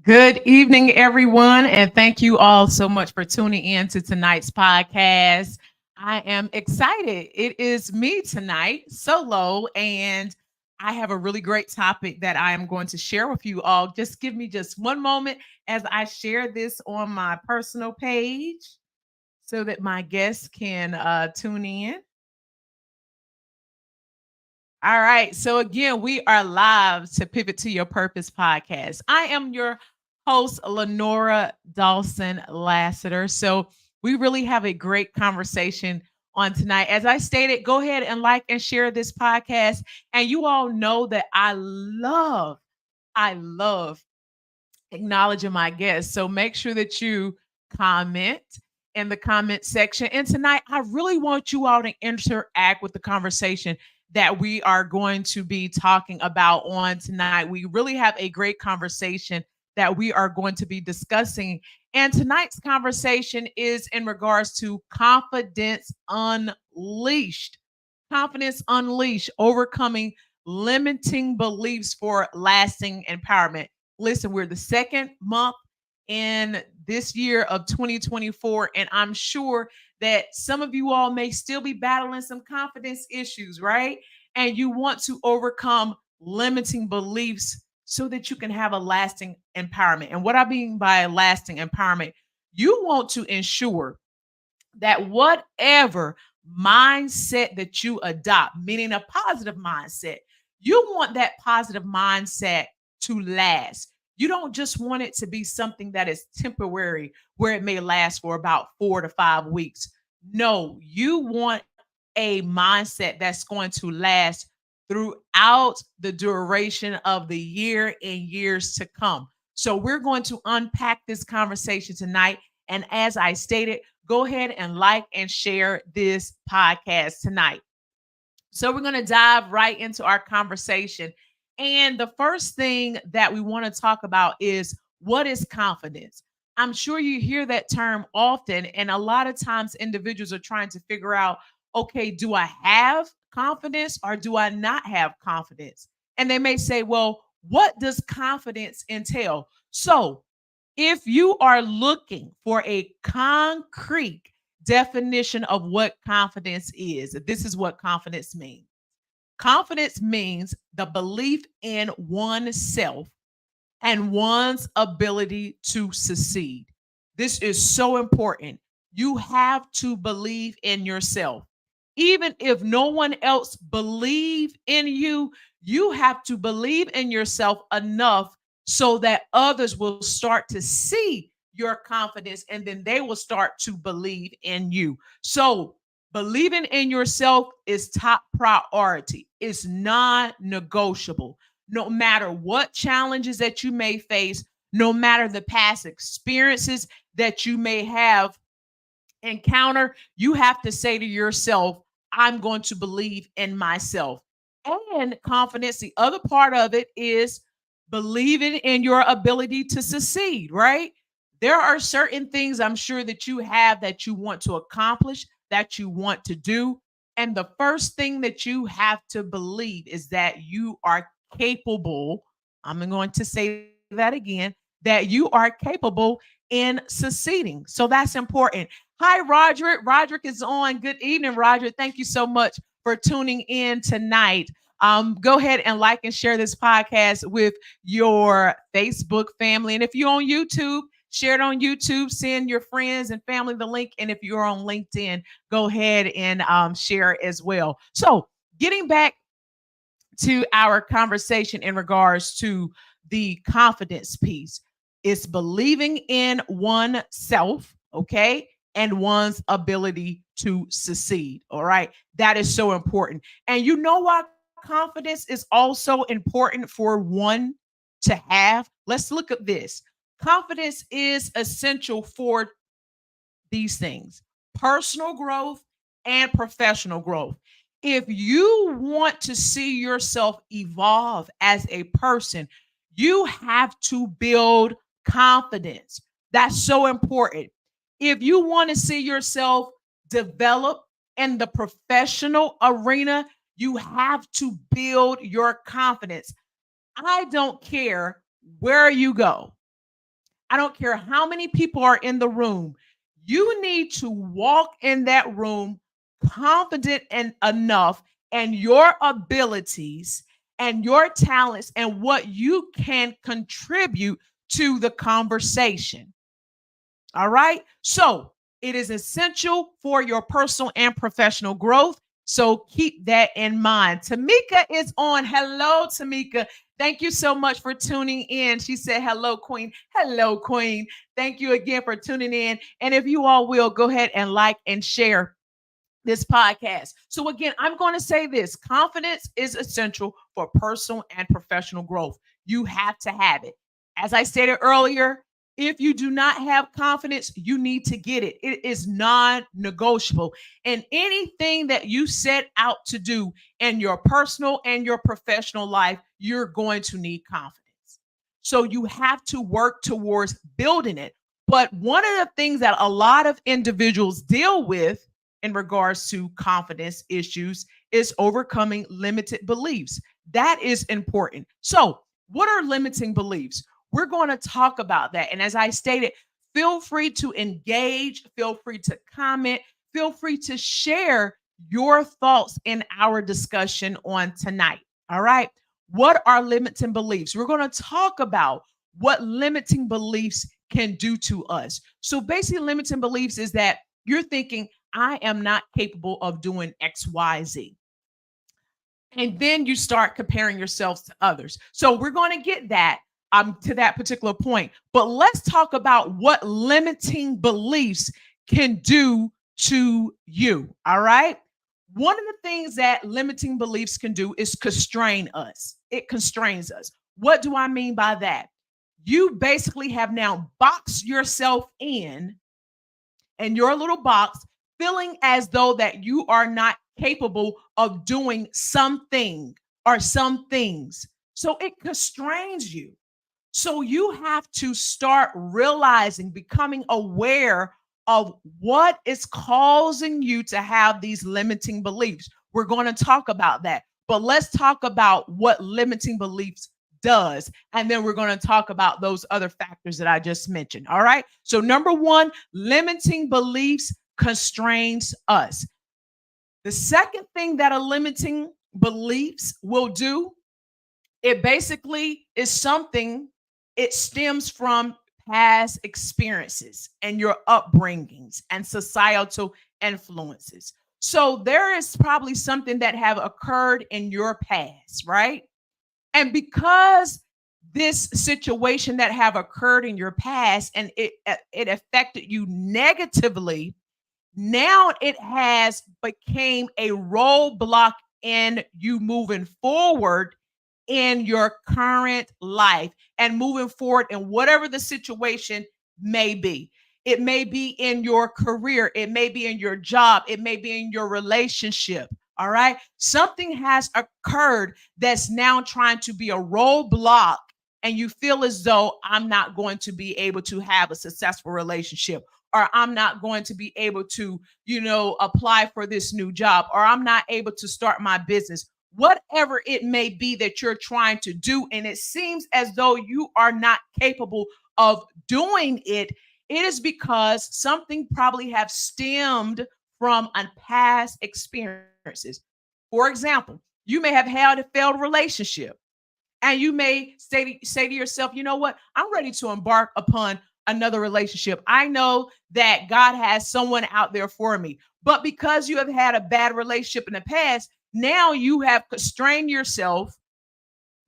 Good evening, everyone, and thank you all so much for tuning in to tonight's podcast. I am excited. It is me tonight, solo, and I have a really great topic that I am going to share with you all. Just give me just one moment as I share this on my personal page so that my guests can tune in. All right. So again, we are live to Pivot to Your Purpose podcast. I am your host, Lenora Lassiter. So we really have a great conversation on tonight. As I stated, go ahead and like and share this podcast. And you all know that I love acknowledging my guests. So make sure that you comment in the comment section. And tonight, I really want you all to interact with the conversation that we are going to be talking about on tonight. We really have a great conversation that we are going to be discussing. And tonight's conversation is in regards to confidence unleashed. Confidence unleashed, overcoming limiting beliefs for lasting empowerment. Listen, we're the second month in this year of 2024, and I'm sure that some of you all may still be battling some confidence issues, right? And you want to overcome limiting beliefs so that you can have a lasting empowerment. And what I mean by lasting empowerment, you want to ensure that whatever mindset that you adopt, meaning a positive mindset, you want that positive mindset to last. You don't just want it to be something that is temporary, where it may last for about 4 to 5 weeks. No, you want a mindset that's going to last throughout the duration of the year and years to come. So, we're going to unpack this conversation tonight. And as I stated, go ahead and like and share this podcast tonight. So, we're going to dive right into our conversation. And the first thing that we want to talk about is, what is confidence? I'm sure you hear that term often. And a lot of times, individuals are trying to figure out, okay, do I have confidence or do I not have confidence? And they may say, well, what does confidence entail? So, if you are looking for a concrete definition of what confidence is, this is what confidence means. Confidence means the belief in oneself and one's ability to succeed. This is so important. You have to believe in yourself. Even if no one else believe in you, you have to believe in yourself enough so that others will start to see your confidence and then they will start to believe in you. So, believing in yourself is top priority. It's non-negotiable. No matter what challenges that you may face, no matter the past experiences that you may have encounter, you have to say to yourself, I'm going to believe in myself. And confidence, the other part of it is believing in your ability to succeed, right? There are certain things I'm sure that you have that you want to accomplish, that you want to do. And the first thing that you have to believe is that you are capable. I'm going to say that again, that you are capable in succeeding. So that's important. Hi, Roderick. Roderick is on. Good evening, Roderick. Thank you so much for tuning in tonight. Go ahead and like and share this podcast with your Facebook family. And if you're on YouTube, share it on YouTube. Send your friends and family the link. And if you're on LinkedIn, go ahead and share as well. So, getting back to our conversation in regards to the confidence piece, it's believing in oneself, okay, and one's ability to succeed. All right. That is so important. And you know why confidence is also important for one to have? Let's look at this. Confidence is essential for these things: personal growth and professional growth. If you want to see yourself evolve as a person, you have to build confidence. That's so important. If you want to see yourself develop in the professional arena, you have to build your confidence. I don't care where you go. I don't care how many people are in the room. You need to walk in that room confident and enough and your abilities and your talents and what you can contribute to the conversation. All right. So it is essential for your personal and professional growth. So keep that in mind. Tamika is on. Hello, Tamika. Thank you so much for tuning in. She said, hello, Queen. Hello, Queen. Thank you again for tuning in. And if you all will, go ahead and like and share this podcast. So, again, I'm going to say this: confidence is essential for personal and professional growth. You have to have it. As I stated earlier, if you do not have confidence, you need to get it. It is non negotiable. And anything that you set out to do in your personal and your professional life, you're going to need confidence. So you have to work towards building it. But one of the things that a lot of individuals deal with in regards to confidence issues is overcoming limited beliefs. That is important. So, what are limiting beliefs? We're going to talk about that. And as I stated, feel free to engage, feel free to comment, feel free to share your thoughts in our discussion on tonight. All right. What are limiting beliefs? We're going to talk about what limiting beliefs can do to us. So, basically, limiting beliefs is that you're thinking, I am not capable of doing XYZ. And then you start comparing yourselves to others. So we're going to get that to that particular point. But let's talk about what limiting beliefs can do to you. All right. One of the things that limiting beliefs can do is constrain us. It constrains us. What do I mean by that? You basically have now boxed yourself in your little box, feeling as though that you are not capable of doing something or some things. So it constrains you. So you have to start realizing, becoming aware of what is causing you to have these limiting beliefs. We're going to talk about that. But let's talk about what limiting beliefs does. And then we're going to talk about those other factors that I just mentioned. All right. So, number one, limiting beliefs constrains us. The second thing that a limiting beliefs will do, it basically is something, it stems from past experiences and your upbringings and societal influences. So there is probably something that have occurred in your past, right? And because this situation that have occurred in your past and it affected you negatively, now it has became a roadblock in you moving forward in your current life and moving forward in whatever the situation may be. It may be in your career, it may be in your job, it may be in your relationship. All right. Something has occurred that's now trying to be a roadblock, and you feel as though I'm not going to be able to have a successful relationship, or I'm not going to be able to, apply for this new job, or I'm not able to start my business. Whatever it may be that you're trying to do, and it seems as though you are not capable of doing it, it is because something probably have stemmed from a past experiences. For example, you may have had a failed relationship, and you may say to yourself, you know what? I'm ready to embark upon another relationship. I know that God has someone out there for me. But because you have had a bad relationship in the past, now you have constrained yourself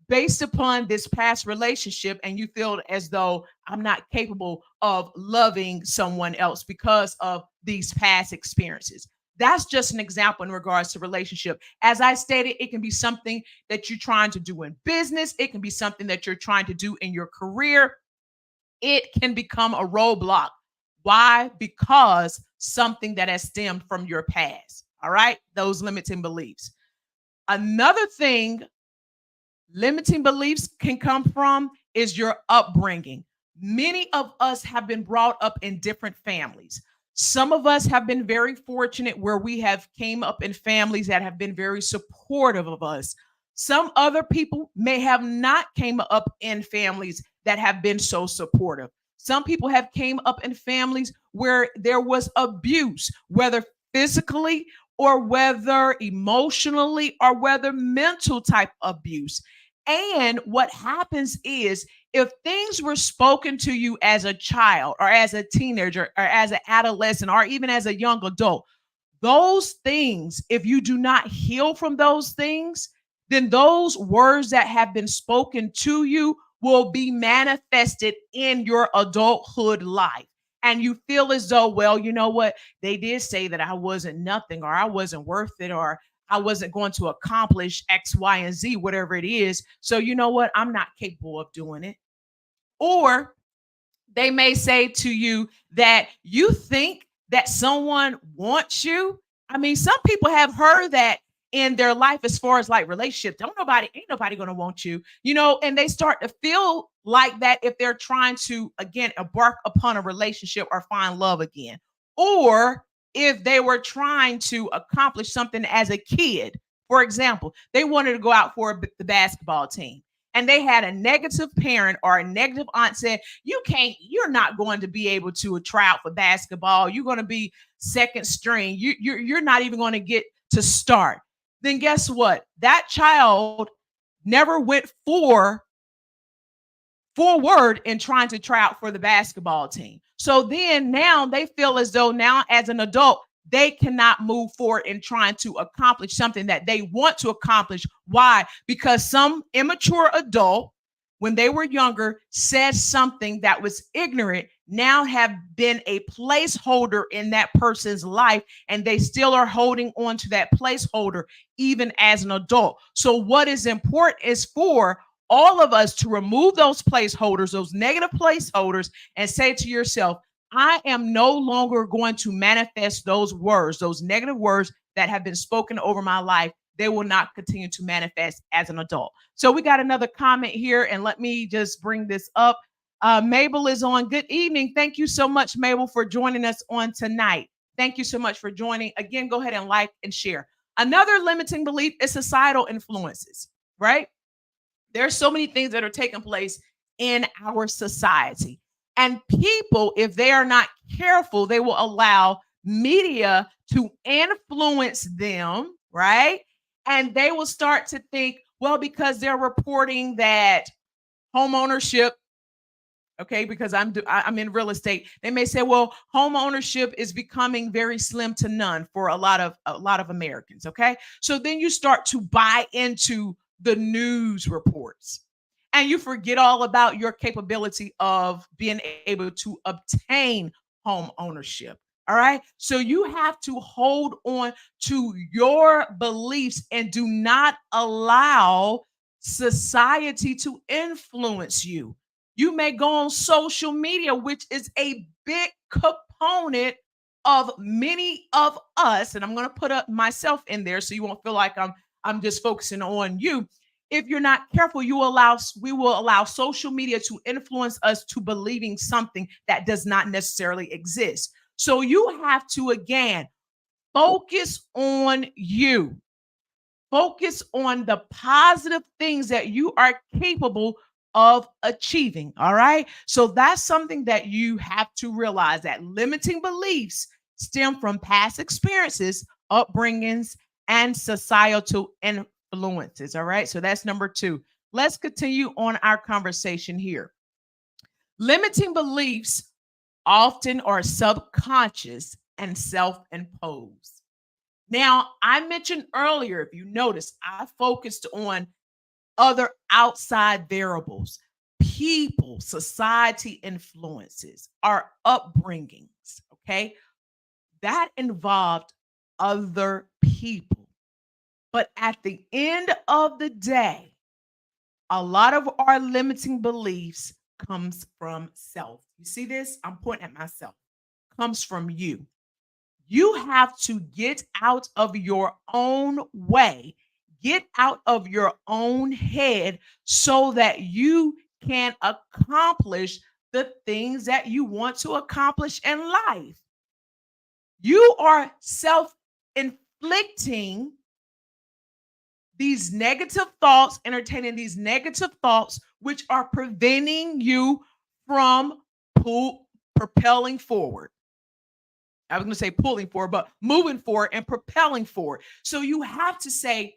based upon this past relationship, and you feel as though I'm not capable of loving someone else because of these past experiences. That's just an example in regards to relationship. As I stated, it can be something that you're trying to do in business. It can be something that you're trying to do in your career. It can become a roadblock. Why? Because something that has stemmed from your past. All right. Those limiting beliefs. Another thing limiting beliefs can come from is your upbringing. Many of us have been brought up in different families. Some of us have been very fortunate where we have came up in families that have been very supportive of us. Some other people may have not came up in families that have been so supportive. Some people have came up in families where there was abuse, whether physically or whether emotionally or whether mental type abuse. And what happens is if things were spoken to you as a child or as a teenager or as an adolescent or even as a young adult, those things, if you do not heal from those things, then those words that have been spoken to you will be manifested in your adulthood life. And you feel as though, well, you know what? They did say that I wasn't nothing or I wasn't worth it or I wasn't going to accomplish X, Y, and Z, whatever it is. So, you know what? I'm not capable of doing it. Or they may say to you that you think that someone wants you. I mean, some people have heard that in their life as far as like relationships. Ain't nobody gonna want you, and they start to feel like that if they're trying to again embark upon a relationship or find love again. Or if they were trying to accomplish something as a kid. For example, they wanted to go out for the basketball team and they had a negative parent or a negative aunt said, you're not going to be able to try out for basketball. You're going to be second string. You're not even going to get to start. Then guess what? That child never went forward in trying to try out for the basketball team. So then now they feel as though now as an adult, they cannot move forward in trying to accomplish something that they want to accomplish. Why? Because some immature adult, when they were younger, said something that was ignorant, now have been a placeholder in that person's life, and they still are holding on to that placeholder even as an adult. So what is important is for all of us to remove those placeholders, those negative placeholders, and say to yourself, I am no longer going to manifest those words, those negative words that have been spoken over my life. They will not continue to manifest as an adult. So we got another comment here, and let me just bring this up. Mabel is on. Good evening. Thank you so much, Mabel, for joining us on tonight. Thank you so much for joining. Again, go ahead and like and share. Another limiting belief is societal influences, right? There's so many things that are taking place in our society. And people, if they are not careful, they will allow media to influence them, right? And they will start to think, well, because they're reporting that home ownership, okay, because I'm in real estate, they may say, well, home ownership is becoming very slim to none for a lot of Americans, okay? So then you start to buy into the news reports and you forget all about your capability of being able to obtain home ownership. All right. So you have to hold on to your beliefs and do not allow society to influence you. You may go on social media, which is a big component of many of us. And I'm going to put up myself in there so you won't feel like I'm just focusing on you. If you're not careful, we will allow social media to influence us to believing something that does not necessarily exist. So you have to again focus on you. Focus on the positive things that you are capable of achieving. All right. So that's something that you have to realize that limiting beliefs stem from past experiences, upbringings, and societal influences. All right. So that's number two. Let's continue on our conversation here. Limiting beliefs often are subconscious and self imposed. Now, I mentioned earlier, if you notice, I focused on other outside variables, people, society influences, our upbringings. Okay. That involved other people. But at the end of the day, a lot of our limiting beliefs comes from self. You see this? I'm pointing at myself. Comes from you. You have to get out of your own way, get out of your own head so that you can accomplish the things that you want to accomplish in life. You are self inflicting these negative thoughts, entertaining these negative thoughts, which are preventing you from propelling forward. I was going to say pulling forward, but moving forward and propelling forward. So you have to say,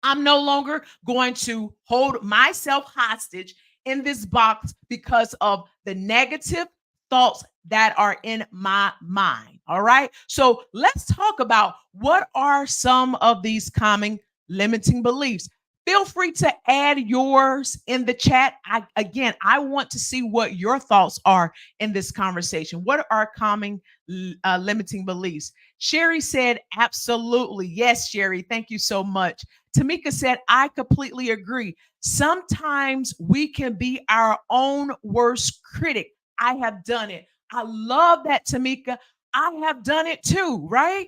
I'm no longer going to hold myself hostage in this box because of the negative thoughts that are in my mind. All right. So let's talk about what are some of these common limiting beliefs. Feel free to add yours in the chat. I want to see what your thoughts are in this conversation. What are common limiting beliefs? Sherry said, absolutely. Yes, Sherry. Thank you so much. Tamika said, I completely agree. Sometimes we can be our own worst critic. I have done it. I love that, Tamika. I have done it too, right?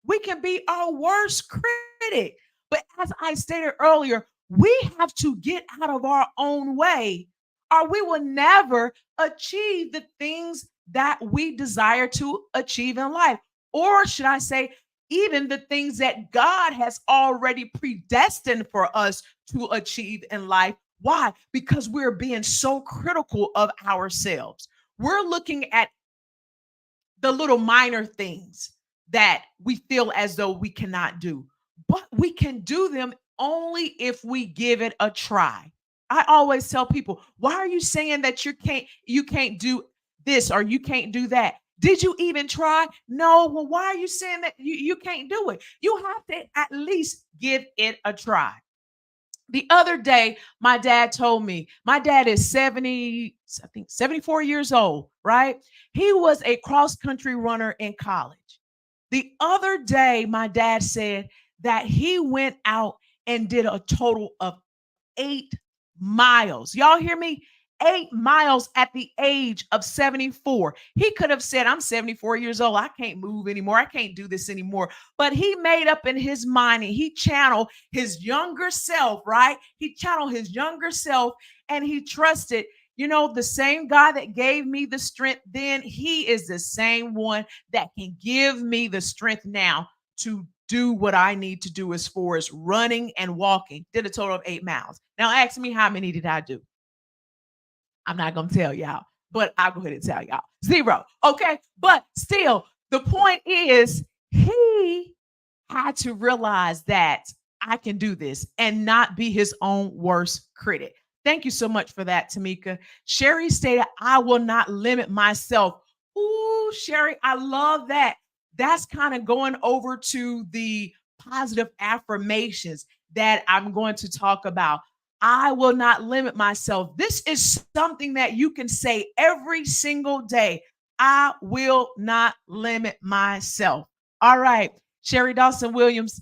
We can be our worst critic. But as I stated earlier, we have to get out of our own way, or we will never achieve the things that we desire to achieve in life. Or should I say, even the things that God has already predestined for us to achieve in life. Why? Because we're being so critical of ourselves. We're looking at the little minor things that we feel as though we cannot do, but we can do them only if we give it a try. I always tell people, why are you saying that you can't do this or you can't do that? Did you even try? No. Well, why are you saying that you can't do it? You have to at least give it a try. The other day, my dad told me, my dad is 70, I think 74 years old, right? He was a cross country runner in college. The other day, my dad said that he went out and did a total of 8 miles. Y'all hear me? 8 miles at the age of 74. He could have said, I'm 74 years old. I can't move anymore. I can't do this anymore. But he made up in his mind and he channeled his younger self, right? He channeled his younger self and he trusted, the same God that gave me the strength then, he is the same one that can give me the strength now to do what I need to do as far as running and walking. Did a total of 8 miles. Now ask me how many did I do? I'm not going to tell y'all, but I'll go ahead and tell y'all. 0. Okay. But still, the point is he had to realize that I can do this and not be his own worst critic. Thank you so much for that, Tamika. Sherry stated, I will not limit myself. Ooh, Sherry, I love that. That's kind of going over to the positive affirmations that I'm going to talk about. I will not limit myself. This is something that you can say every single day. I will not limit myself. All right. Sherry Dawson Williams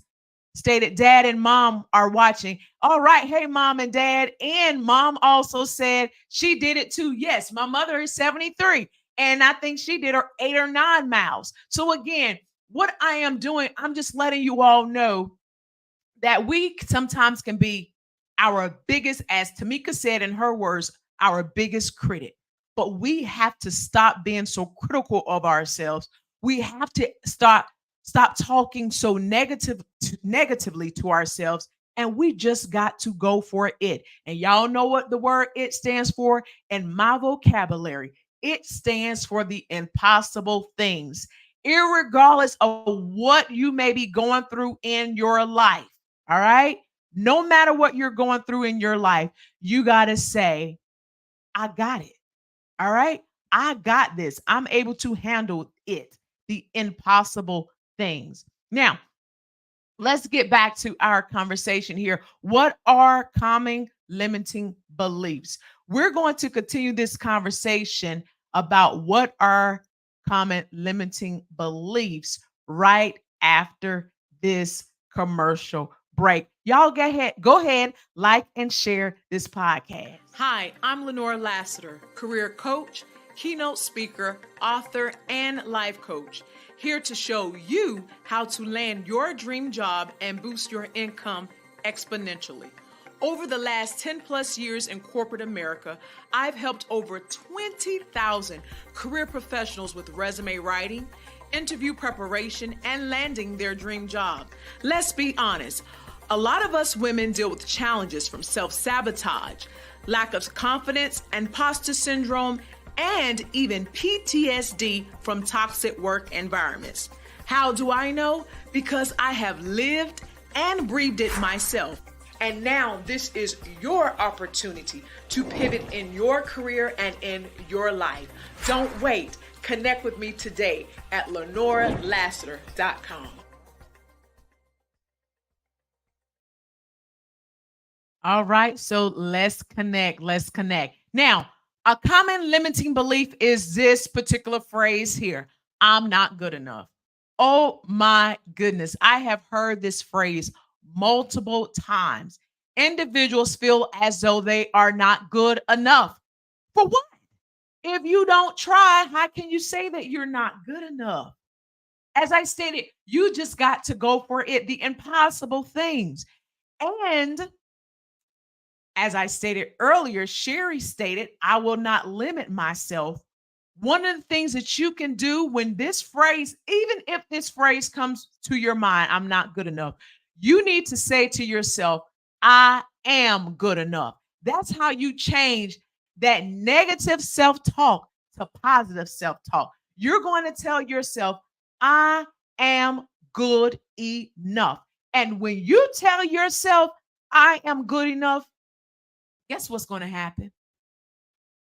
stated, Dad and Mom are watching. All right. Hey, Mom and Dad. And Mom also said she did it too. Yes, my mother is 73. And I think she did her 8 or 9 miles. So again, what I am doing, I'm just letting you all know that we sometimes can be our biggest, as Tamika said in her words, our biggest critic. But we have to stop being so critical of ourselves. We have to stop talking so negatively to ourselves. And we just got to go for it. And y'all know what the word it stands for in my vocabulary. It stands for the impossible things, irregardless of what you may be going through in your life. All right. No matter what you're going through in your life, you got to say, I got it. All right. I got this. I'm able to handle it. The impossible things. Now, let's get back to our conversation here. What are common limiting beliefs? We're going to continue this conversation about what are common limiting beliefs right after this commercial break. Y'all go ahead, like and share this podcast. Hi, I'm Lenora Lassiter, career coach, keynote speaker, author, and life coach, here to show you how to land your dream job and boost your income exponentially. Over the last 10 plus years in corporate America, I've helped over 20,000 career professionals with resume writing, interview preparation, and landing their dream job. Let's be honest. A lot of us women deal with challenges from self-sabotage, lack of confidence, imposter syndrome, and even PTSD from toxic work environments. How do I know? Because I have lived and breathed it myself. And now this is your opportunity to pivot in your career and in your life. Don't wait. Connect with me today at LenoraLassiter.com. All right, so let's connect. Let's connect. Now, a common limiting belief is this particular phrase here: I'm not good enough. Oh my goodness, I have heard this phrase multiple times. Individuals feel as though they are not good enough. For what? If you don't try, how can you say that you're not good enough? As I stated, you just got to go for it, the impossible things. And as I stated earlier, Sherry stated, I will not limit myself. One of the things that you can do when this phrase, even if this phrase comes to your mind, I'm not good enough, you need to say to yourself, I am good enough. That's how you change that negative self talk to positive self talk. You're going to tell yourself, I am good enough. And when you tell yourself, I am good enough, guess what's going to happen?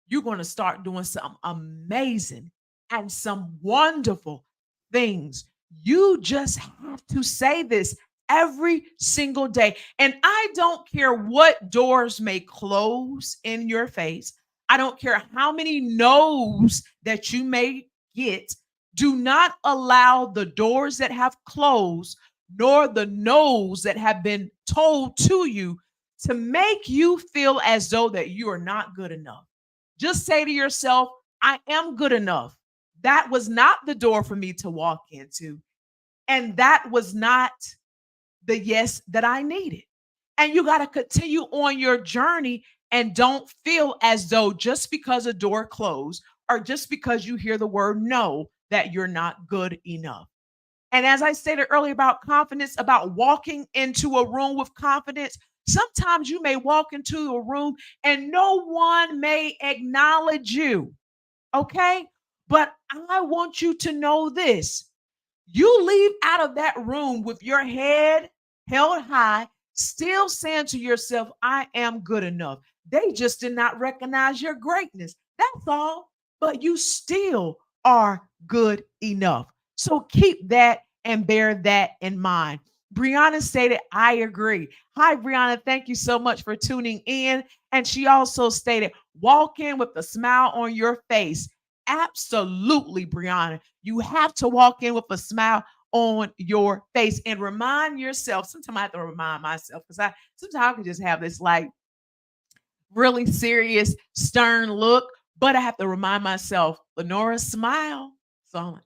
You're going to start doing some amazing and some wonderful things. You just have to say this every single day. And I don't care what doors may close in your face. I don't care how many no's that you may get. Do not allow the doors that have closed, nor the no's that have been told to you, to make you feel as though that you are not good enough. Just say to yourself, I am good enough. That was not the door for me to walk into. And that was not the yes that I needed. And you got to continue on your journey and don't feel as though just because a door closed or just because you hear the word no, that you're not good enough. And as I stated earlier about confidence, about walking into a room with confidence, sometimes you may walk into a room and no one may acknowledge you. Okay. But I want you to know this: you leave out of that room with your head held high, still saying to yourself, I am good enough. They just did not recognize your greatness. That's all. But you still are good enough. So keep that and bear that in mind. Brianna stated, I agree. Hi, Brianna. Thank you so much for tuning in. And she also stated, walk in with a smile on your face. Absolutely, Brianna. You have to walk in with a smile on your face and remind yourself. Sometimes I have to remind myself because sometimes I can just have this like really serious, stern look, but I have to remind myself, Lenora, smile. So I'm like,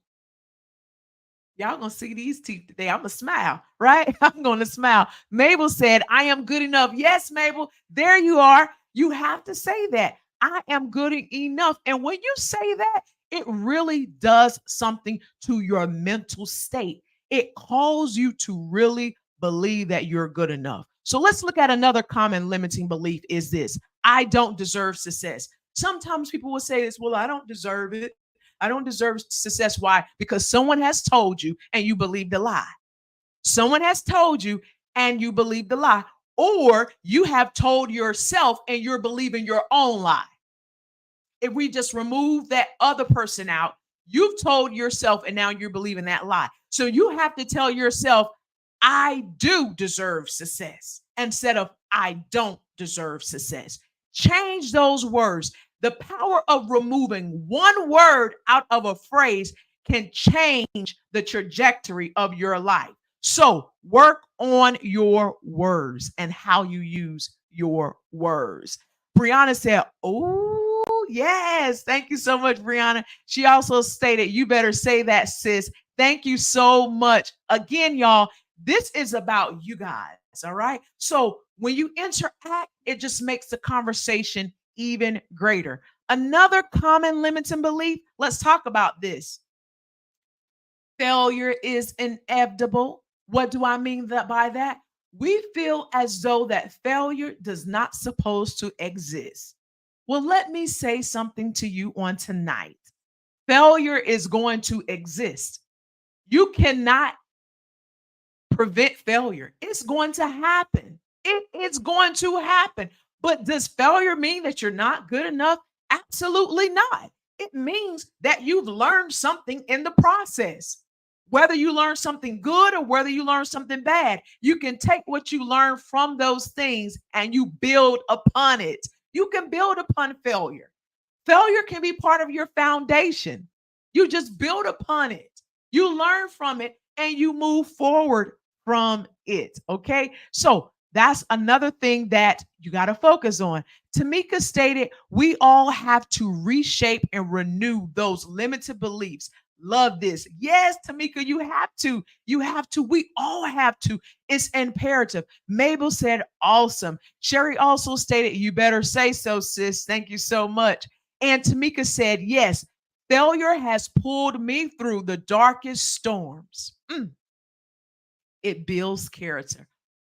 y'all gonna see these teeth today. I'm gonna smile, right? I'm gonna smile. Mabel said, I am good enough. Yes, Mabel, there you are. You have to say that. I am good enough. And when you say that, it really does something to your mental state. It calls you to really believe that you're good enough. So let's look at another common limiting belief is this: I don't deserve success. Sometimes people will say this, well, I don't deserve it. I don't deserve success. Why? Because someone has told you and you believe the lie. Someone has told you and you believe the lie. Or you have told yourself and you're believing your own lie. If we just remove that other person out, you've told yourself and now you're believing that lie. So you have to tell yourself, I do deserve success instead of I don't deserve success. Change those words. The power of removing one word out of a phrase can change the trajectory of your life. So work on your words and how you use your words. Brianna said, oh, yes. Thank you so much, Brianna. She also stated, you better say that, sis. Thank you so much. Again, y'all, this is about you guys. All right. So when you interact, it just makes the conversation even greater. Another common limiting belief, let's talk about this. Failure is inevitable. What do I mean by that? We feel as though that failure does not supposed to exist. Well, let me say something to you on tonight. Failure is going to exist. You cannot prevent failure. It's going to happen. It's going to happen. But does failure mean that you're not good enough? Absolutely not. It means that you've learned something in the process. Whether you learn something good or whether you learn something bad, you can take what you learn from those things and you build upon it. You can build upon failure. Failure can be part of your foundation. You just build upon it. You learn from it and you move forward from it. Okay. So that's another thing that you got to focus on. Tamika stated, we all have to reshape and renew those limited beliefs. Love this. Yes, Tamika, you have to. You have to. We all have to. It's imperative. Mabel said, awesome. Sherry also stated, you better say so, sis. Thank you so much. And Tamika said, yes, failure has pulled me through the darkest storms. It builds character.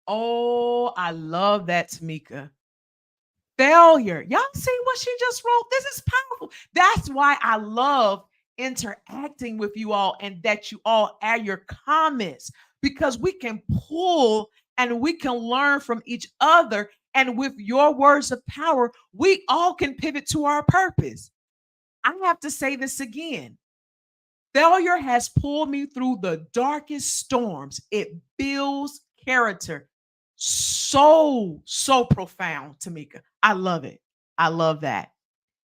Oh, I love that, Tamika. Failure. Y'all see what she just wrote? This is powerful. That's why I love interacting with you all and that you all add your comments because we can pull and we can learn from each other. And with your words of power, we all can pivot to our purpose. I have to say this again. Failure has pulled me through the darkest storms. It builds character. So profound, Tamika. I love it. I love that.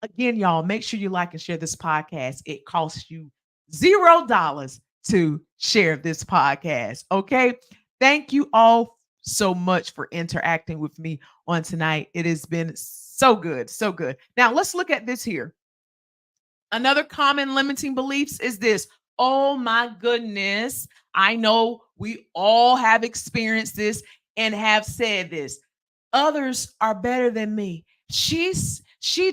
Again, y'all, make sure you like and share this podcast. It costs you $0 to share this podcast. Okay. Thank you all so much for interacting with me on tonight. It has been so good. So good. Now let's look at this here. Another common limiting beliefs is this. Oh my goodness. I know we all have experienced this and have said this. Others are better than me. She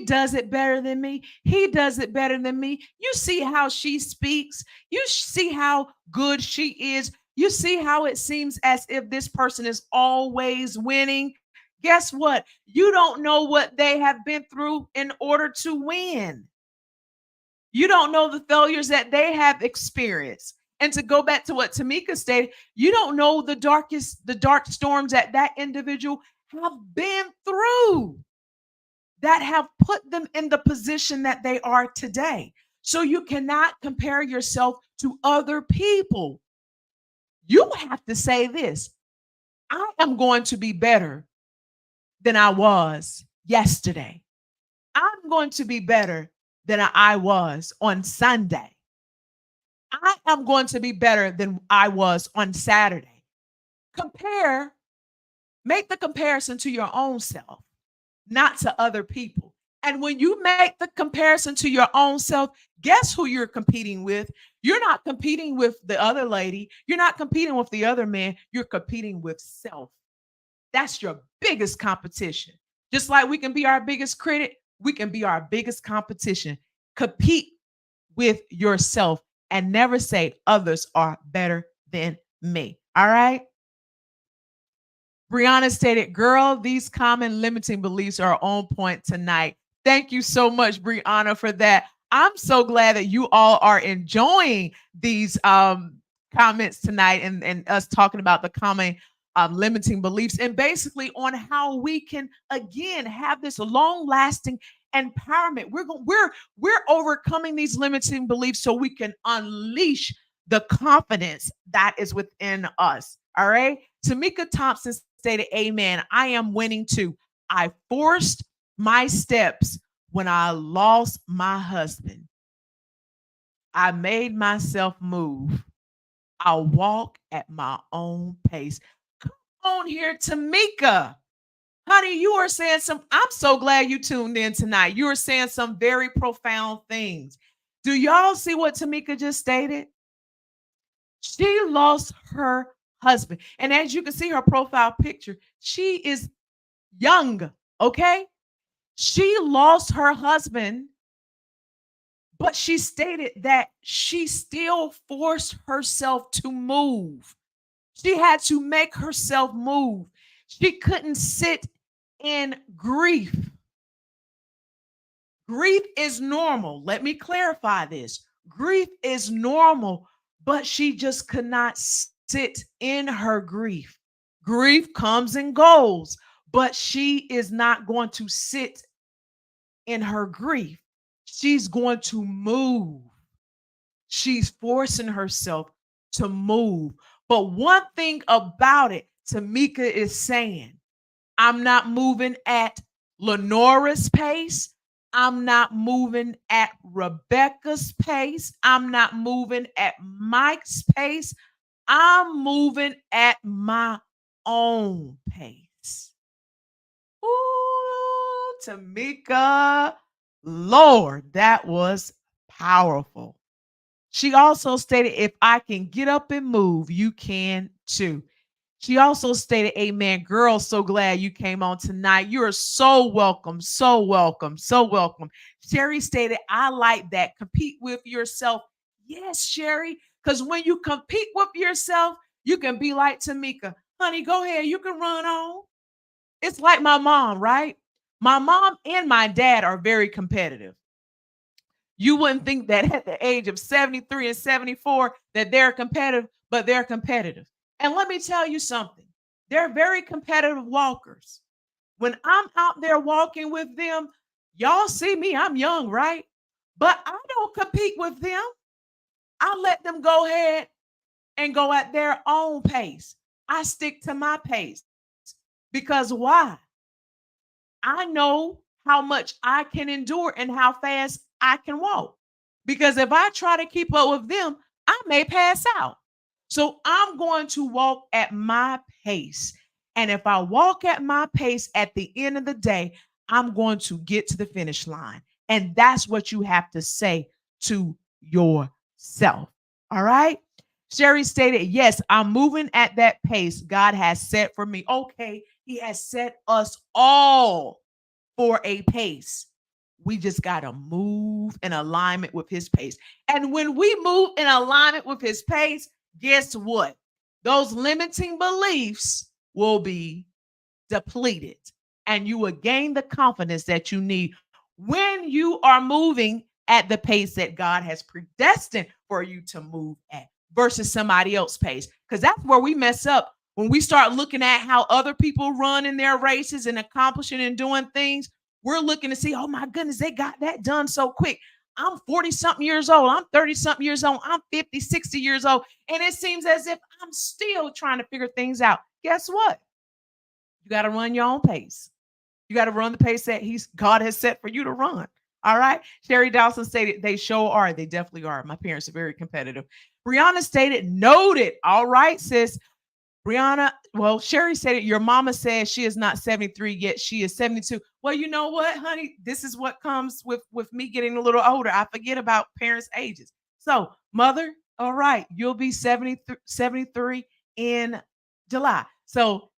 does it better than me. He does it better than me. You see how she speaks. You see how good she is. You see how it seems as if this person is always winning. Guess what? You don't know what they have been through in order to win. You don't know the failures that they have experienced. And to go back to what Tamika stated, you don't know the dark storms that individual have been through that have put them in the position that they are today. So you cannot compare yourself to other people. You have to say this. I am going to be better than I was yesterday. I'm going to be better than I was on Sunday. I am going to be better than I was on Saturday. Compare, make the comparison to your own self, not to other people. And when you make the comparison to your own self, guess who you're competing with? You're not competing with the other lady. You're not competing with the other man. You're competing with self. That's your biggest competition. Just like we can be our biggest critic, we can be our biggest competition. Compete with yourself and never say others are better than me. All right. Brianna stated, girl, these common limiting beliefs are on point tonight. Thank you so much, Brianna, for that. I'm so glad that you all are enjoying these comments tonight and us talking about the common limiting beliefs and basically on how we can again have this long-lasting empowerment. We're overcoming these limiting beliefs so we can unleash the confidence that is within us. All right. Tamika Thompson stated, amen. I am winning too. I forced my steps when I lost my husband. I made myself move. I walk at my own pace. Come on here, Tamika. Honey, you are saying I'm so glad you tuned in tonight. You are saying some very profound things. Do y'all see what Tamika just stated? She lost her husband. And as you can see her profile picture, she is young, okay? She lost her husband, but she stated that she still forced herself to move. She had to make herself move. She couldn't sit in grief. Grief is normal. Let me clarify this. Grief is normal, but she just could not sit in her grief. Grief comes and goes, but she is not going to sit in her grief. She's going to move. She's forcing herself to move. But one thing about it, Tamika is saying, I'm not moving at Lenora's pace. I'm not moving at Rebecca's pace. I'm not moving at Mike's pace. I'm moving at my own pace. Ooh, Tamika, Lord, that was powerful. She also stated, if I can get up and move, you can too. She also stated, amen. Girl, so glad you came on tonight. You are so welcome, so welcome, so welcome. Sherry stated, I like that. Compete with yourself. Yes, Sherry, because when you compete with yourself, you can be like Tamika. Honey, go ahead. You can run on. It's like my mom, right? My mom and my dad are very competitive. You wouldn't think that at the age of 73 and 74 that they're competitive, but they're competitive. And let me tell you something. They're very competitive walkers. When I'm out there walking with them, y'all see me, I'm young, right? But I don't compete with them. I let them go ahead and go at their own pace. I stick to my pace. Because why? I know how much I can endure and how fast I can walk. Because if I try to keep up with them, I may pass out. So I'm going to walk at my pace. And if I walk at my pace at the end of the day, I'm going to get to the finish line. And that's what you have to say to yourself. All right. Sherry stated, yes, I'm moving at that pace God has set for me. Okay. He has set us all for a pace. We just got to move in alignment with his pace. And when we move in alignment with his pace, guess what? Those limiting beliefs will be depleted and you will gain the confidence that you need when you are moving at the pace that God has predestined for you to move at versus somebody else's pace. Because that's where we mess up when we start looking at how other people run in their races and accomplishing and doing things. We're looking to see, oh my goodness, they got that done so quick. I'm 40 something years old. I'm 30 something years old. I'm 50, 60 years old. And it seems as if I'm still trying to figure things out. Guess what? You got to run your own pace. You got to run the pace that God has set for you to run. All right. Sherry Dawson stated, they sure are. They definitely are. My parents are very competitive. Brianna stated, noted. All right, sis. Brianna, well, Sherry said it. Your mama says she is not 73 yet. She is 72. Well, you know what, honey? This is what comes with me getting a little older. I forget about parents' ages. So, mother, all right, you'll be 73 in July. So,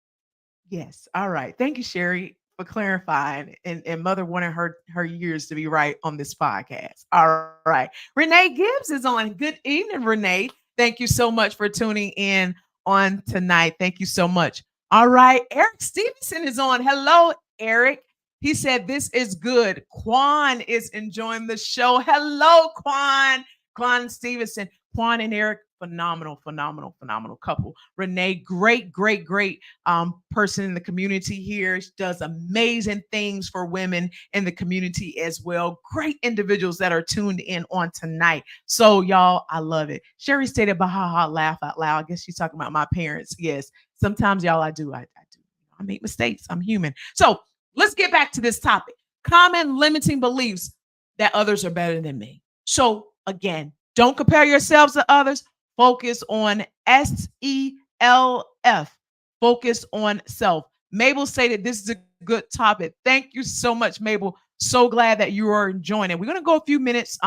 yes. All right. Thank you, Sherry, for clarifying. And mother wanted her years to be right on this podcast. All right. Renee Gibbs is on. Good evening, Renee. Thank you so much for tuning in on tonight. Thank you so much. All right. Eric Stevenson is on. Hello, Eric. He said, this is good. Quan is enjoying the show. Hello, Quan. Quan Stevenson. Quan and Eric, phenomenal, phenomenal, phenomenal couple. Renee, great, great, great person in the community here. She does amazing things for women in the community as well. Great individuals that are tuned in on tonight. So, y'all, I love it. Sherry stated, "Bah ha ha, laugh out loud." I guess she's talking about my parents. Yes, sometimes, y'all, I do. I do. I make mistakes. I'm human. So, let's get back to this topic. Common limiting beliefs that others are better than me. So, again, don't compare yourselves to others. Focus on SELF. Focus on self. Mabel stated this is a good topic. Thank you so much, Mabel. So glad that you are enjoying it. We're going to go a few minutes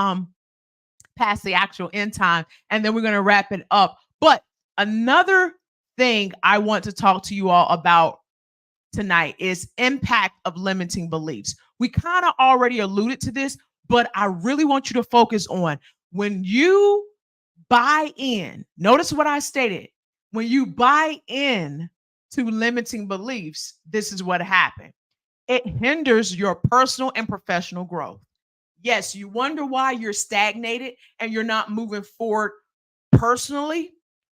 past the actual end time, and then we're going to wrap it up. But another thing I want to talk to you all about tonight is impact of limiting beliefs. We kind of already alluded to this, but I really want you to focus on when you buy in. Notice what I stated. When you buy in to limiting beliefs, this is what happened. It hinders your personal and professional growth. Yes, you wonder why you're stagnated and you're not moving forward personally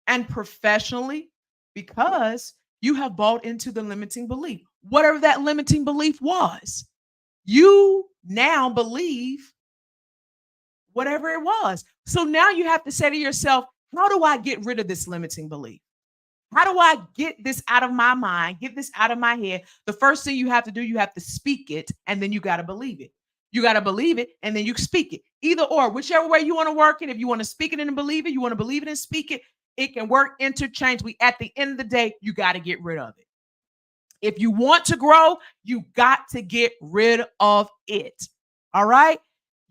and professionally because you have bought into the limiting belief. Whatever that limiting belief was, you now believe whatever it was. So now you have to say to yourself, how do I get rid of this limiting belief? How do I get this out of my mind, get this out of my head? The first thing you have to do, you have to speak it, and then you got to believe it. You got to believe it, and then you speak it. Either or, whichever way you want to work it. If you want to speak it and believe it, you want to believe it and speak it can work interchangeably. At the end of the day, you got to get rid of it. If you want to grow, you got to get rid of it. All right?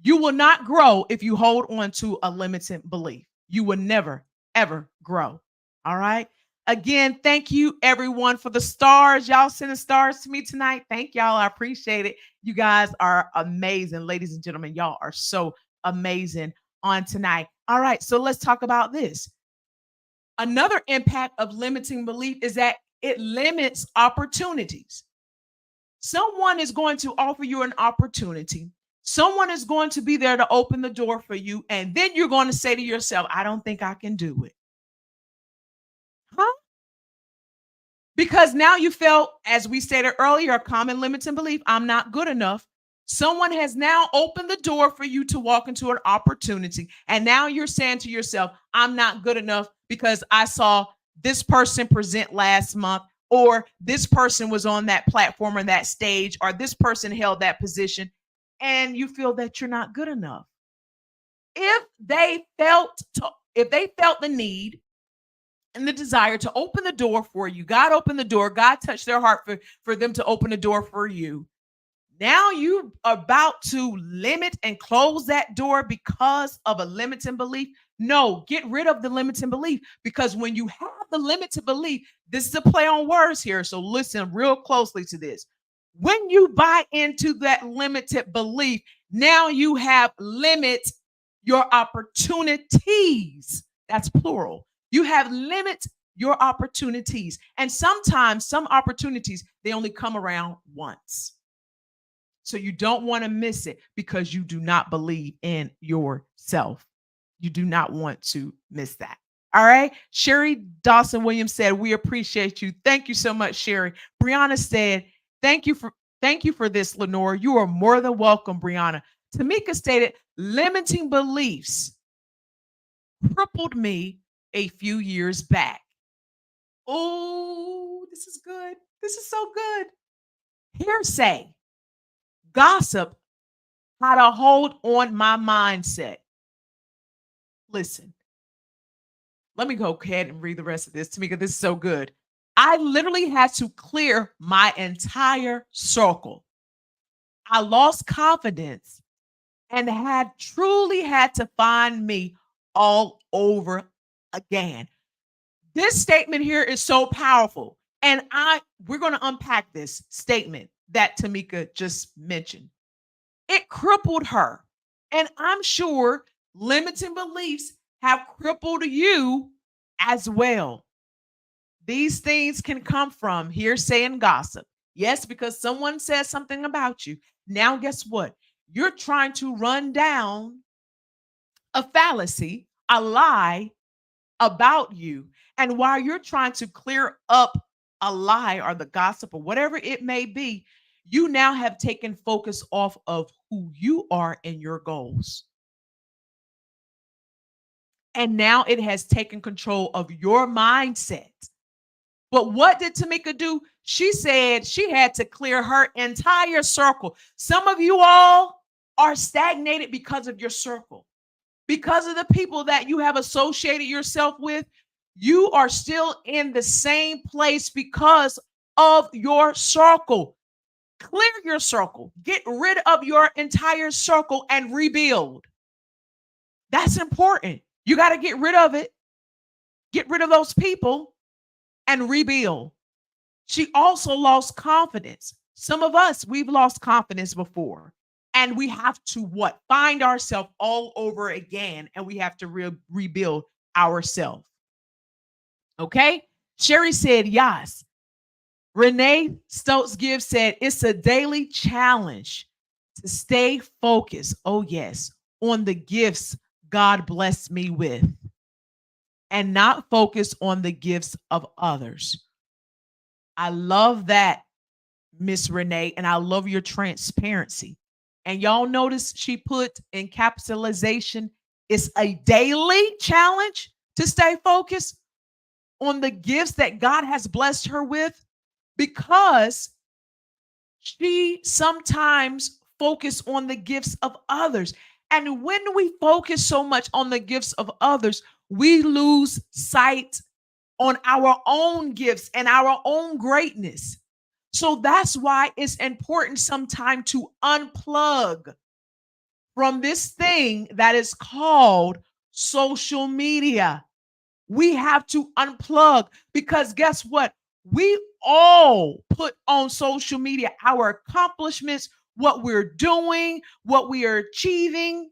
You will not grow if you hold on to a limited belief. You will never, ever grow. All right? Again, thank you everyone for the stars. Y'all sending stars to me tonight. Thank y'all. I appreciate it. You guys are amazing. Ladies and gentlemen, y'all are so amazing on tonight. All right, so let's talk about this. Another impact of limiting belief is that it limits opportunities. Someone is going to offer you an opportunity. Someone is going to be there to open the door for you. And then you're going to say to yourself, I don't think I can do it. Huh? Because now you felt, as we stated earlier, a common limiting belief, I'm not good enough. Someone has now opened the door for you to walk into an opportunity. And now you're saying to yourself, I'm not good enough because I saw this person present last month, or this person was on that platform or that stage, or this person held that position, and you feel that you're not good enough. If they felt the need and the desire to open the door for you, God opened the door, God touched their heart for them to open the door for you. Now you're about to limit and close that door because of a limiting belief. No, get rid of the limiting belief, because when you have the limited belief, this is a play on words here. So listen real closely to this. When you buy into that limited belief, now you have limit your opportunities. That's plural. You have limit your opportunities. And sometimes some opportunities, they only come around once. So you don't want to miss it because you do not believe in yourself. You do not want to miss that. All right. Sherry Dawson Williams said, we appreciate you. Thank you so much, Sherry. Brianna said, thank you for this, Lenora. You are more than welcome, Brianna. Tamika stated, limiting beliefs crippled me a few years back. Oh, this is good. This is so good. Hearsay, gossip, how to hold on my mindset. Listen, let me go ahead and read the rest of this, Tamika. This is so good. I literally had to clear my entire circle. I lost confidence and truly had to find me all over again. This statement here is so powerful. And we're going to unpack this statement that Tamika just mentioned. It crippled her. And I'm sure limiting beliefs have crippled you as well. These things can come from hearsay and gossip. Yes, because someone says something about you. Now, guess what? You're trying to run down a fallacy, a lie about you. And while you're trying to clear up a lie or the gossip or whatever it may be, you now have taken focus off of who you are and your goals. And now it has taken control of your mindset. But what did Tamika do? She said she had to clear her entire circle. Some of you all are stagnated because of your circle, because of the people that you have associated yourself with. You are still in the same place because of your circle. Clear your circle. Get rid of your entire circle and rebuild. That's important. You got to get rid of it. Get rid of those people and rebuild. She also lost confidence. Some of us, we've lost confidence before. And we have to what? Find ourselves all over again. And we have to rebuild ourselves. Okay? Sherry said, yes. Renee Stokes Gibbs said, it's a daily challenge. to stay focused, oh yes, on the gifts God blessed me with and not focus on the gifts of others. I love that, Miss Renee, and I love your transparency. And y'all notice she put in capitalization, it's a daily challenge to stay focused on the gifts that God has blessed her with because she sometimes focus on the gifts of others. And when we focus so much on the gifts of others, we lose sight on our own gifts and our own greatness. So that's why it's important sometimes to unplug from this thing that is called social media. We have to unplug because guess what? We all put on social media our accomplishments, what we're doing, what we are achieving,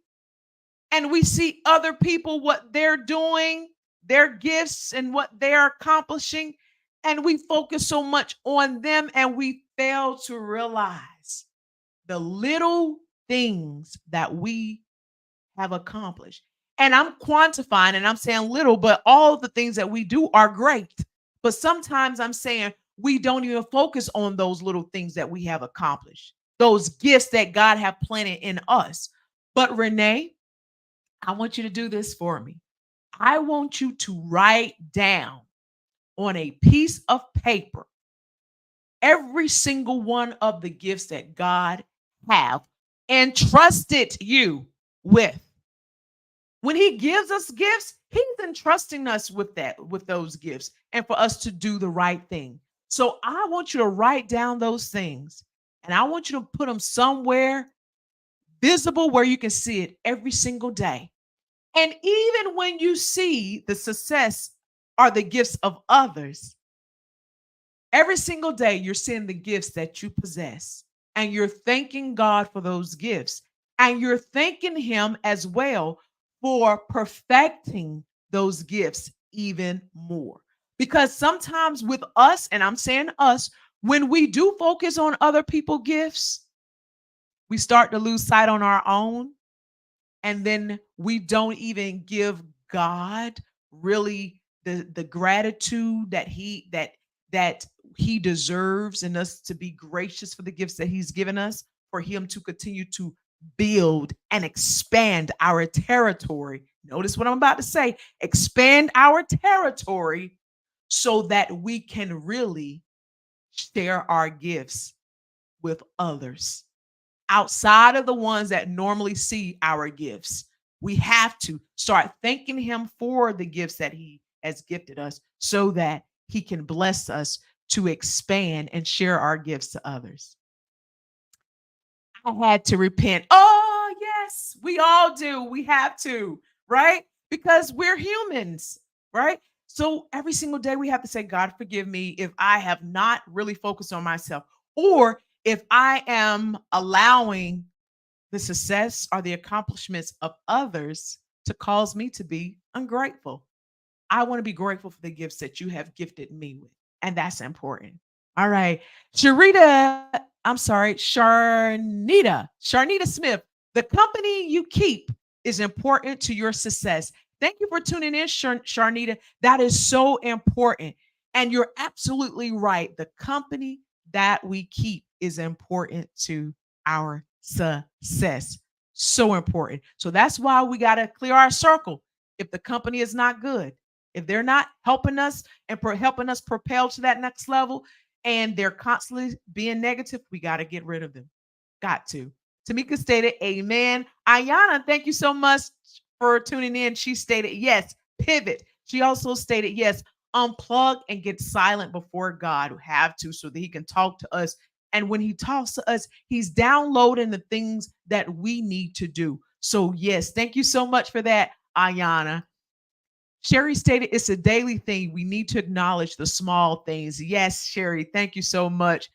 and we see other people, what they're doing, their gifts, and what they're accomplishing. And we focus so much on them and we fail to realize the little things that we have accomplished. And I'm quantifying and I'm saying little, but all of the things that we do are great. But sometimes I'm saying we don't even focus on those little things that we have accomplished, those gifts that God have planted in us. But Renee, I want you to do this for me. I want you to write down on a piece of paper every single one of the gifts that God have entrusted you with. When he gives us gifts, he's entrusting us with with those gifts and for us to do the right thing. So I want you to write down those things and I want you to put them somewhere visible where you can see it every single day. And even when you see the success or the gifts of others, every single day you're seeing the gifts that you possess and you're thanking God for those gifts and you're thanking him as well for perfecting those gifts even more. Because sometimes with us, and I'm saying us, when we do focus on other people's gifts, we start to lose sight on our own. And then we don't even give God really the gratitude that he deserves and us to be gracious for the gifts that he's given us, for him to continue to build and expand our territory. Notice what I'm about to say, expand our territory so that we can really share our gifts with others outside of the ones that normally see our gifts. We have to start thanking him for the gifts that he has gifted us so that he can bless us to expand and share our gifts to others. I had to repent. Oh, yes, we all do. We have to, right? Because we're humans, right? So every single day we have to say, God, forgive me if I have not really focused on myself or if I am allowing the success or the accomplishments of others to cause me to be ungrateful. I want to be grateful for the gifts that you have gifted me with. And that's important. All right. Sharnita Smith. The company you keep is important to your success. Thank you for tuning in, Sharnita. That is so important. And you're absolutely right. The company that we keep is important to our success. So important. So that's why we got to clear our circle. If the company is not good, if they're not helping us and helping us propel to that next level, and they're constantly being negative, we got to get rid of them. Got to. Tamika stated, Amen. Ayana, thank you so much for tuning in. She stated, yes, pivot. She also stated, yes, unplug and get silent before God. We have to so that he can talk to us. And when he talks to us, he's downloading the things that we need to do. So, yes, thank you so much for that, Ayana. Sherry stated it's a daily thing. We need to acknowledge the small things. Yes, Sherry, thank you so much.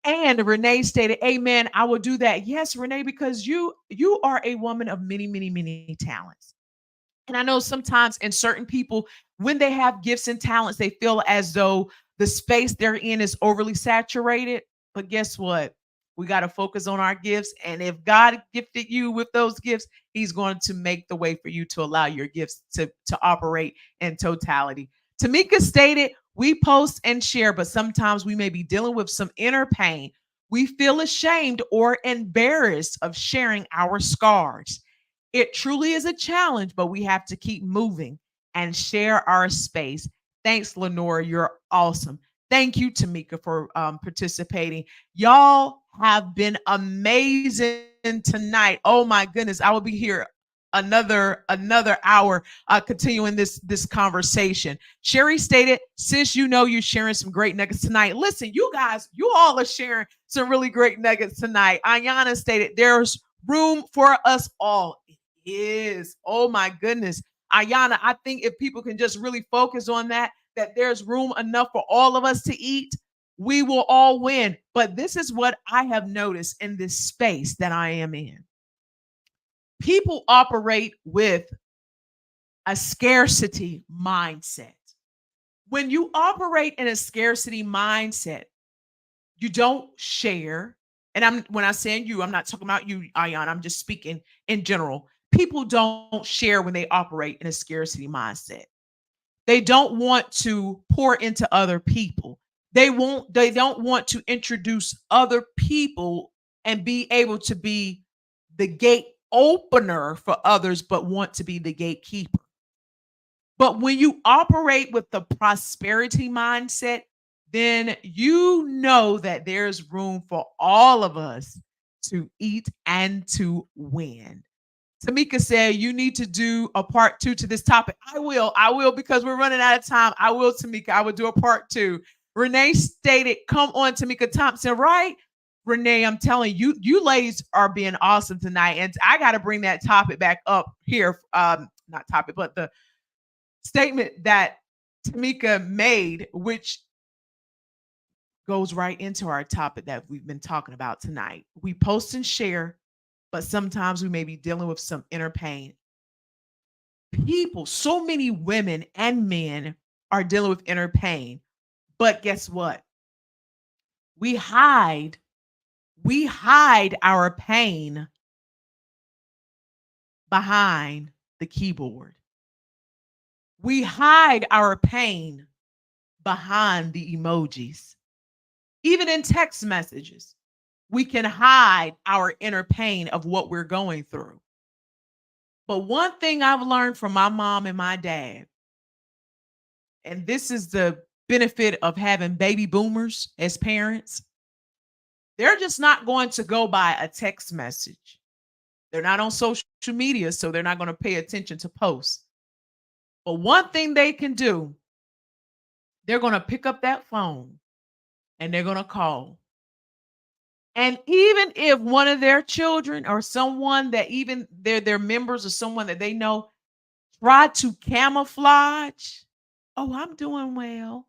And Renee stated, Amen. I will do that. Yes, Renee, because you are a woman of many, many, many talents. And I know sometimes in certain people, when they have gifts and talents, they feel as though the space they're in is overly saturated. But guess what? We got to focus on our gifts. And if God gifted you with those gifts, He's going to make the way for you to allow your gifts to operate in totality. Tamika stated, we post and share, but sometimes we may be dealing with some inner pain. We feel ashamed or embarrassed of sharing our scars. It truly is a challenge, but we have to keep moving and share our space. Thanks, Lenora. You're awesome. Thank you, Tamika, for participating. Y'all have been amazing tonight. Oh my goodness, I will be here another hour continuing this conversation. Sherry stated, sis, you know you're sharing some great nuggets tonight. Listen, you guys, you all are sharing some really great nuggets tonight. Ayana stated, there's room for us all. It is. Oh my goodness. Ayana, I think if people can just really focus on that there's room enough for all of us to eat, we will all win. But this is what I have noticed in this space that I am in. People operate with a scarcity mindset. When you operate in a scarcity mindset, you don't share. And when I say you, I'm not talking about you, Ayan. I'm just speaking in general. People don't share when they operate in a scarcity mindset. They don't want to pour into other people. They don't want to introduce other people and be able to be the gate opener for others, but want to be the gatekeeper. But when you operate with the prosperity mindset, then you know that there's room for all of us to eat and to win. Tamika said, you need to do a part 2 to this topic. I will, because we're running out of time. I will, Tamika. I will do a part 2. Renee stated, come on, Tamika Thompson, right? Renee, I'm telling you, you ladies are being awesome tonight. And I got to bring that topic back up here. Not topic, but the statement that Tamika made, which goes right into our topic that we've been talking about tonight. We post and share, but sometimes we may be dealing with some inner pain. People, so many women and men are dealing with inner pain. But guess what? We hide our pain behind the keyboard. We hide our pain behind the emojis. Even in text messages, we can hide our inner pain of what we're going through. But one thing I've learned from my mom and my dad, and this is the benefit of having baby boomers as parents, they're just not going to go by a text message. They're not on social media, so they're not going to pay attention to posts. But one thing they can do, they're going to pick up that phone and they're going to call. And even if one of their children or someone that even their members or someone that they know try to camouflage, oh, I'm doing well.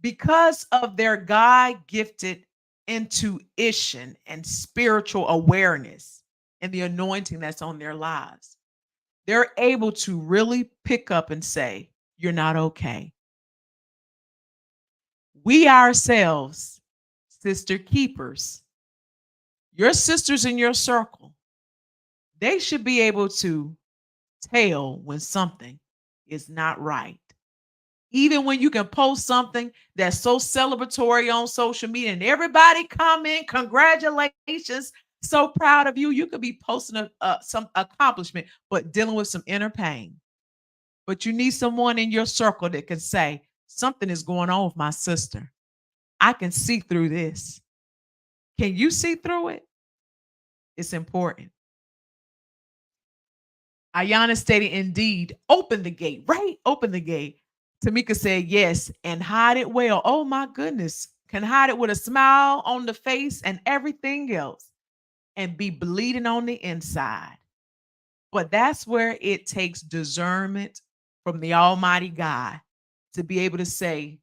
Because of their God gifted intuition and spiritual awareness and the anointing that's on their lives, they're able to really pick up and say, you're not okay. We ourselves, sister keepers, your sisters in your circle, they should be able to tell when something is not right. Even when you can post something that's so celebratory on social media and everybody comment, congratulations, so proud of you. You could be posting some accomplishment, but dealing with some inner pain. But you need someone in your circle that can say, something is going on with my sister. I can see through this. Can you see through it? It's important. Ayana stated, indeed, open the gate, right? Open the gate. Tamika said, yes, and hide it well. Oh my goodness. Can hide it with a smile on the face and everything else and be bleeding on the inside. But that's where it takes discernment from the Almighty God to be able to say,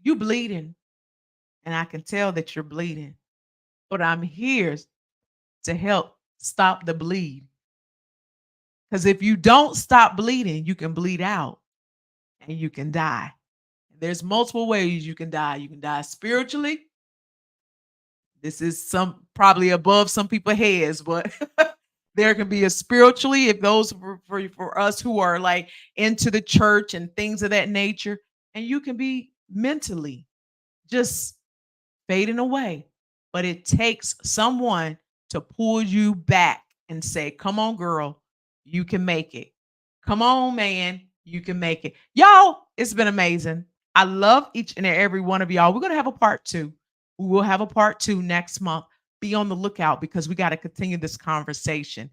you bleeding, and I can tell that you're bleeding, but I'm here to help stop the bleed. Because if you don't stop bleeding, you can bleed out and you can die. There's multiple ways you can die. You can die spiritually, This is some probably above some people's heads, but there can be a spiritually, if those for us who are like into the church and things of that nature, and you can be mentally just fading away. But it takes someone to pull you back and say, come on, girl, you can make it. Come on, man, you can make it. Y'all, it's been amazing. I love each and every one of y'all. We're going to have a part two. We will have a part two next month. Be on the lookout because we got to continue this conversation.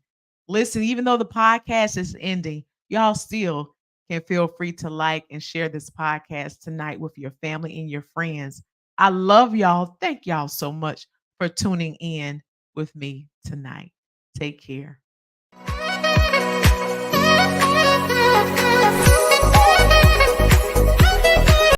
Listen, even though the podcast is ending, y'all still can feel free to like and share this podcast tonight with your family and your friends. I love y'all. Thank y'all so much for tuning in with me tonight. Take care.